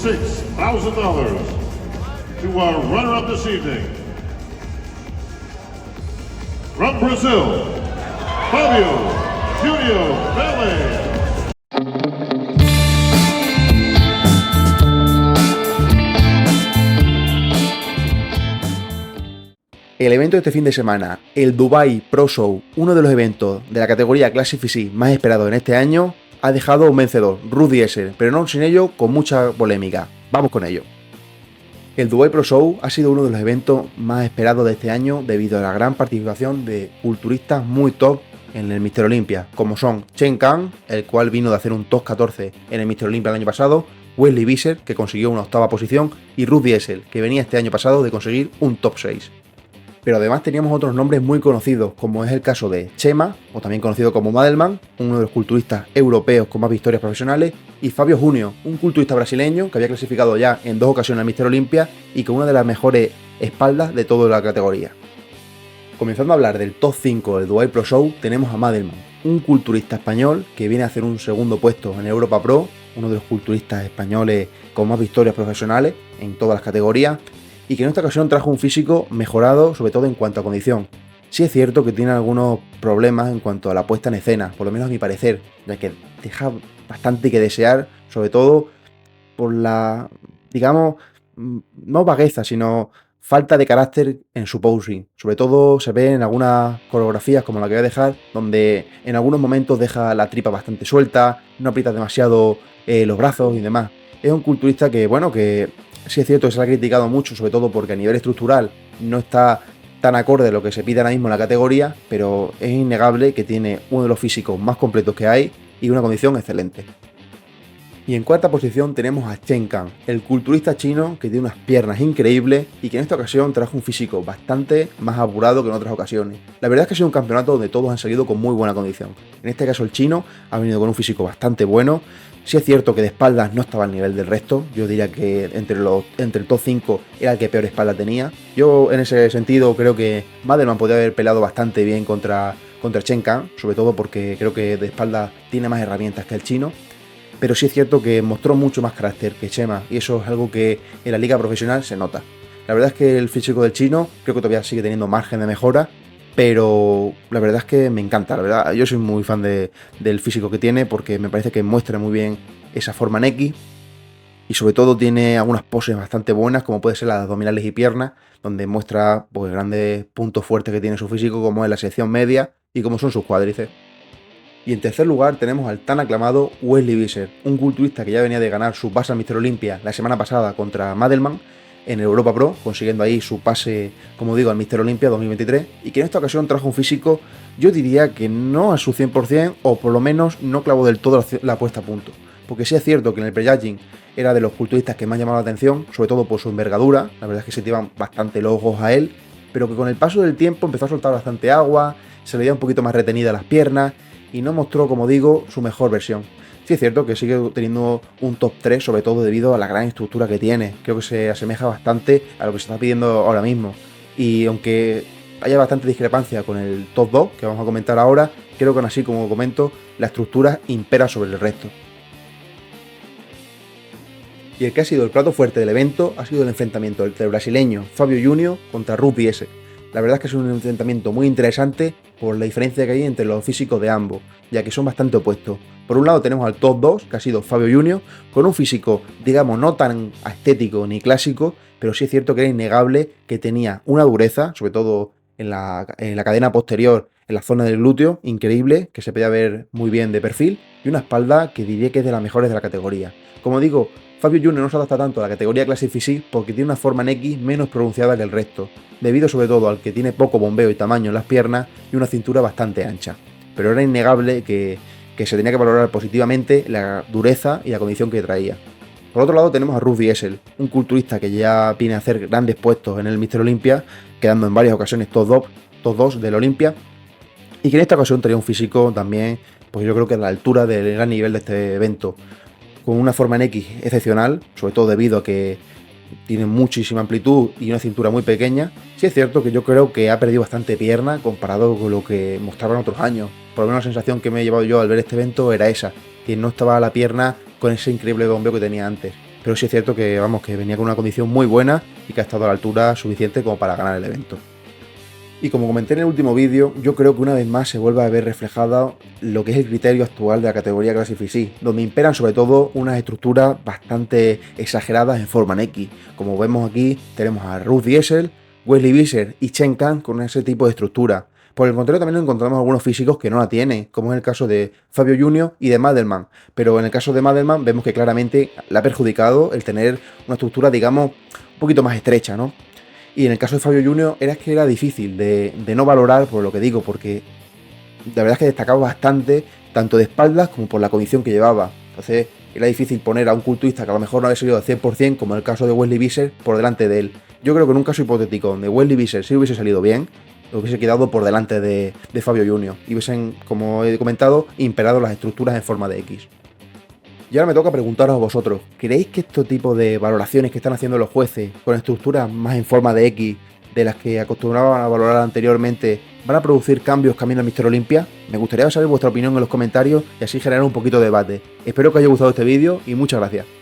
$6,000 to our runner-up this evening. From Brazil, Fabio Junior Vélez. El evento de este fin de semana, el Dubai Pro Show, uno de los eventos de la categoría Classic Physique más esperados en este año, ha dejado un vencedor, Ruud Diesel, pero no sin ello con mucha polémica. Vamos con ello. El Dubai Pro Show ha sido uno de los eventos más esperados de este año debido a la gran participación de culturistas muy top en el Mr. Olympia, como son Chen Kang, el cual vino de hacer un top 14 en el Mr. Olympia el año pasado, Wesley Visser, que consiguió una octava posición, y Ruud Diesel, que venía este año pasado de conseguir un top 6. Pero además teníamos otros nombres muy conocidos, como es el caso de Chema, o también conocido como Madelman, uno de los culturistas europeos con más victorias profesionales, y Fabio Junior, un culturista brasileño que había clasificado ya en 2 ocasiones al Mr. Olympia y con una de las mejores espaldas de toda la categoría. Comenzando a hablar del top 5 del Dubai Pro Show, tenemos a Madelman, un culturista español que viene a hacer un segundo puesto en Europa Pro, uno de los culturistas españoles con más victorias profesionales en todas las categorías, y que en esta ocasión trajo un físico mejorado, sobre todo en cuanto a condición. Sí es cierto que tiene algunos problemas en cuanto a la puesta en escena, por lo menos a mi parecer, ya que deja bastante que desear, sobre todo por la, digamos, no vagueza, sino falta de carácter en su posing. Sobre todo se ve en algunas coreografías como la que voy a dejar, donde en algunos momentos deja la tripa bastante suelta, no aprieta demasiado los brazos y demás. Es un culturista que, bueno, que sí es cierto que se le ha criticado mucho, sobre todo porque a nivel estructural no está tan acorde a lo que se pide ahora mismo en la categoría, pero es innegable que tiene uno de los físicos más completos que hay y una condición excelente. Y en cuarta posición tenemos a Chen Kang, el culturista chino que tiene unas piernas increíbles y que en esta ocasión trajo un físico bastante más apurado que en otras ocasiones. La verdad es que ha sido un campeonato donde todos han salido con muy buena condición. En este caso el chino ha venido con un físico bastante bueno. Sí es cierto que de espaldas no estaba al nivel del resto, yo diría que entre el top 5 era el que peor espalda tenía. Yo en ese sentido creo que Madelman podría haber peleado bastante bien contra Chen Kang, sobre todo porque creo que de espalda tiene más herramientas que el chino. Pero sí es cierto que mostró mucho más carácter que Chema, y eso es algo que en la liga profesional se nota. La verdad es que el físico del chino creo que todavía sigue teniendo margen de mejora, pero la verdad es que me encanta, la verdad. Yo soy muy fan del físico que tiene porque me parece que muestra muy bien esa forma en X y sobre todo tiene algunas poses bastante buenas, como puede ser las abdominales y piernas, donde muestra pues grandes puntos fuertes que tiene su físico, como es la sección media y como son sus cuádriceps. Y en tercer lugar tenemos al tan aclamado Wesley Visser, un culturista que ya venía de ganar su pase al Mr. Olympia la semana pasada contra Madelman en el Europa Pro, consiguiendo ahí su pase, como digo, al Mr. Olympia 2023, y que en esta ocasión trajo un físico, yo diría que no a su 100%, o por lo menos no clavó del todo la puesta a punto. Porque sí es cierto que en el pre-judging era de los culturistas que más llamaba la atención, sobre todo por su envergadura, la verdad es que se tiraban bastante los ojos a él, pero que con el paso del tiempo empezó a soltar bastante agua, se le veía un poquito más retenida las piernas, y no mostró, como digo, su mejor versión. Sí es cierto que sigue teniendo un top 3, sobre todo debido a la gran estructura que tiene. Creo que se asemeja bastante a lo que se está pidiendo ahora mismo. Y aunque haya bastante discrepancia con el top 2, que vamos a comentar ahora, creo que aún así, como comento, la estructura impera sobre el resto. Y el que ha sido el plato fuerte del evento ha sido el enfrentamiento entre el brasileño Fabio Junior contra Ruud Diesel. La verdad es que es un enfrentamiento muy interesante por la diferencia que hay entre los físicos de ambos, ya que son bastante opuestos. Por un lado tenemos al top 2, que ha sido Fabio Junior, con un físico, digamos, no tan estético ni clásico, pero sí es cierto que era innegable que tenía una dureza, sobre todo en la cadena posterior, en la zona del glúteo, increíble, que se podía ver muy bien de perfil, y una espalda que diría que es de las mejores de la categoría. Como digo, Fabio Junior no se adapta tanto a la categoría Classic Physique porque tiene una forma en X menos pronunciada que el resto, debido sobre todo al que tiene poco bombeo y tamaño en las piernas y una cintura bastante ancha. Pero era innegable que se tenía que valorar positivamente la dureza y la condición que traía. Por otro lado tenemos a Ruud Diesel, un culturista que ya viene a hacer grandes puestos en el Mr. Olympia, quedando en varias ocasiones top 2 del Olympia, y que en esta ocasión traía un físico también, pues yo creo que a la altura del gran nivel de este evento, con una forma en X excepcional, sobre todo debido a que tiene muchísima amplitud y una cintura muy pequeña. Sí es cierto que yo creo que ha perdido bastante pierna comparado con lo que mostraban otros años. Por lo menos la sensación que me he llevado yo al ver este evento era esa, que no estaba la pierna con ese increíble bombeo que tenía antes. pero sí es cierto que, vamos, que venía con una condición muy buena y que ha estado a la altura suficiente como para ganar el evento. Y como comenté en el último vídeo, yo creo que una vez más se vuelve a ver reflejado lo que es el criterio actual de la categoría Classic Physique, donde imperan sobre todo unas estructuras bastante exageradas en forma X. Como vemos aquí, tenemos a Ruth Diesel, Wesley Visser y Chen Kang con ese tipo de estructura. Por el contrario, también encontramos algunos físicos que no la tienen, como es el caso de Fabio Junior y de Madelman. Pero en el caso de Madelman vemos que claramente le ha perjudicado el tener una estructura, digamos, un poquito más estrecha, ¿no? Y en el caso de Fabio Junior era difícil de no valorar, por lo que digo, porque la verdad es que destacaba bastante, tanto de espaldas como por la condición que llevaba. Entonces era difícil poner a un culturista que a lo mejor no había salido al 100%, como en el caso de Wesley Visser, por delante de él. Yo creo que en un caso hipotético donde Wesley Visser sí hubiese salido bien, hubiese quedado por delante de Fabio Junior. Y hubiesen, como he comentado, imperado las estructuras en forma de X. Y ahora me toca preguntaros a vosotros, ¿creéis que este tipo de valoraciones que están haciendo los jueces con estructuras más en forma de X de las que acostumbraban a valorar anteriormente van a producir cambios camino al Mister Olympia? Me gustaría saber vuestra opinión en los comentarios y así generar un poquito de debate. Espero que os haya gustado este vídeo y muchas gracias.